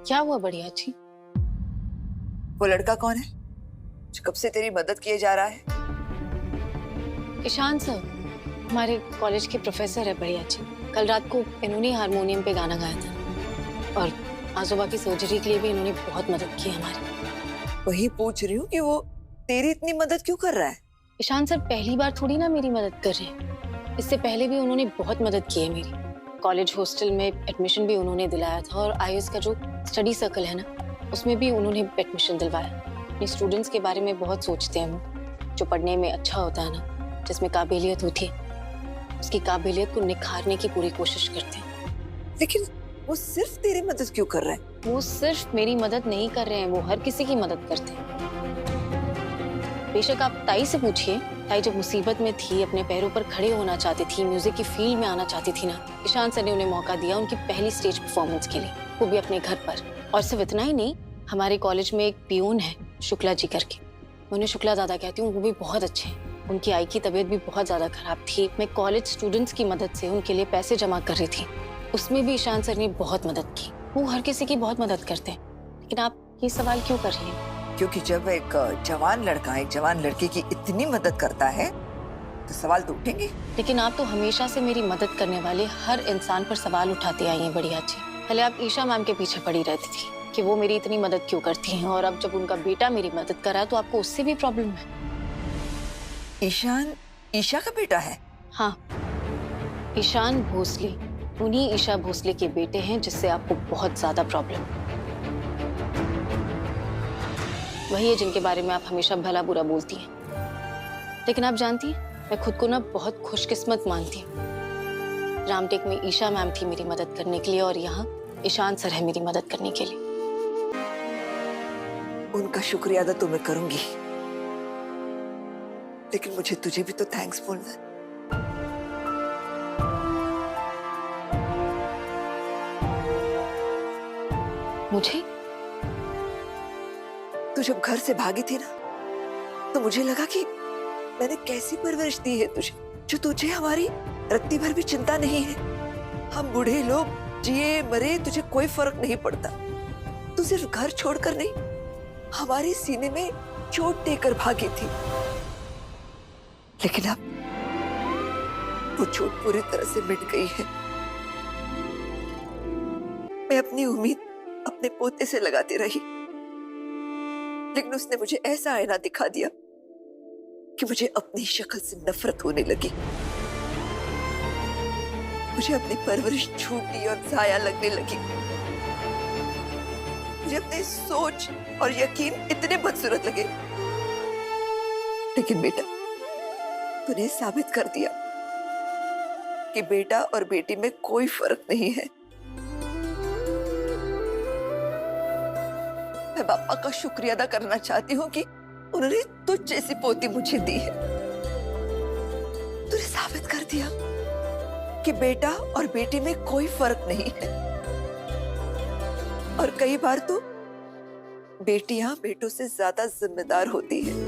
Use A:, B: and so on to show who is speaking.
A: क्या हुआ बढ़िया जी?
B: वो लड़का कौन है जो कब से तेरी मदद किए जा रहा है?
A: ईशान सर, हमारे कॉलेज के प्रोफेसर है बढ़िया जी। कल रात को इन्होंने हारमोनियम पे गाना गाया था और आजोबा की सर्जरी के लिए भी इन्होंने बहुत मदद की हमारी।
B: वही पूछ रही हूँ कि वो तेरी इतनी मदद क्यों कर रहा है?
A: ईशान सर पहली बार थोड़ी ना मेरी मदद कर रहे हैं, इससे पहले भी उन्होंने बहुत मदद की है मेरी। कॉलेज हॉस्टल में एडमिशन भी उन्होंने दिलाया था और आयुष का जो स्टडी सर्कल है ना, उसमें भी उन्होंने एडमिशन दिलवाया। अपने स्टूडेंट्स के बारे में बहुत सोचते हैं वो, जो पढ़ने में अच्छा होता है ना, जिसमें काबिलियत होती है, उसकी काबिलियत को निखारने की पूरी कोशिश करते हैं।
B: लेकिन वो सिर्फ तेरी मदद क्यों कर रहा है?
A: वो सिर्फ मेरी मदद नहीं कर रहे हैं, वो हर किसी की मदद करते हैं। बेशक आप ताई से पूछिए, ताई जब मुसीबत में थी, अपने पैरों पर खड़े होना चाहती थी, म्यूजिक की फील्ड में आना चाहती थी ना, ईशान सर ने उन्हें मौका दिया उनकी पहली स्टेज परफॉर्मेंस के लिए, वो भी अपने घर पर। और सिर्फ इतना ही नहीं, हमारे कॉलेज में एक पियून है शुक्ला जी करके, मैं उन्हें शुक्ला दादा कहती हूँ, वो भी बहुत अच्छे हैं। उनकी आई की तबीयत भी बहुत ज्यादा खराब थी, मैं कॉलेज स्टूडेंट्स की मदद से उनके लिए पैसे जमा कर रही थी, उसमें भी ईशान सर ने बहुत मदद की। वो हर किसी की बहुत मदद करते हैं। लेकिन आप ये सवाल क्यों कर रही हैं?
B: क्योंकि जब एक जवान लड़का एक जवान लड़की की इतनी मदद करता है तो सवाल तो उठेंगे।
A: लेकिन आप तो हमेशा से मेरी मदद करने वाले हर इंसान पर सवाल उठाते आई हैं बढ़िया जी। पहले आप ईशा मैम के पीछे पड़ी रहती थी कि वो मेरी इतनी मदद क्यों करती हैं, और अब जब उनका बेटा मेरी मदद कर रहा है तो आपको उससे भी प्रॉब्लम है।
B: ईशान ईशा का बेटा है?
A: हाँ, ईशान भोसले उन्हीं ईशा भोसले के बेटे हैं जिससे आपको बहुत ज्यादा प्रॉब्लम। वही है जिनके बारे में आप हमेशा भला बुरा बोलती हैं। लेकिन आप जानती हैं, मैं खुद को ना बहुत खुशकिस्मत मानती हूँ। रामटेक में ईशा मैम थी मेरी मदद करने के लिए, और यहाँ ईशान सर है मेरी मदद करने के लिए।
B: उनका शुक्रिया अदा तो मैं करूंगी, लेकिन मुझे तुझे भी तो थैंक्स बोलना है।
A: मुझे?
B: तू जब घर से भागी थी ना, तो मुझे लगा कि मैंने कैसी परवरिश दी है तुझे, जो तुझे हमारी रत्ती भर भी चिंता नहीं है। हम बूढ़े लोग जिए मरे तुझे कोई फर्क नहीं पड़ता। तू सिर्फ घर छोड़कर नहीं, हमारे सीने में चोट देकर भागी थी। लेकिन अब वो चोट पूरी तरह से मिट गई है। मैं अपनी उम्मीद अपने पोते से लगाती रही, लेकिन उसने मुझे ऐसा आईना दिखा दिया कि मुझे अपनी शक्ल से नफरत होने लगी। मुझे अपनी परवरिश झूठी और जाया लगने लगी। मुझे अपनी सोच और यकीन इतने बदसूरत लगे। लेकिन बेटा, तूने साबित कर दिया कि बेटा और बेटी में कोई फर्क नहीं है। मैं पापा का शुक्रिया अदा करना चाहती हूँ कि उन्होंने तुझ जैसी पोती मुझे दी है। तूने साबित कर दिया कि बेटा और बेटी में कोई फर्क नहीं है। और कई बार तो बेटियां बेटों से ज्यादा जिम्मेदार होती है।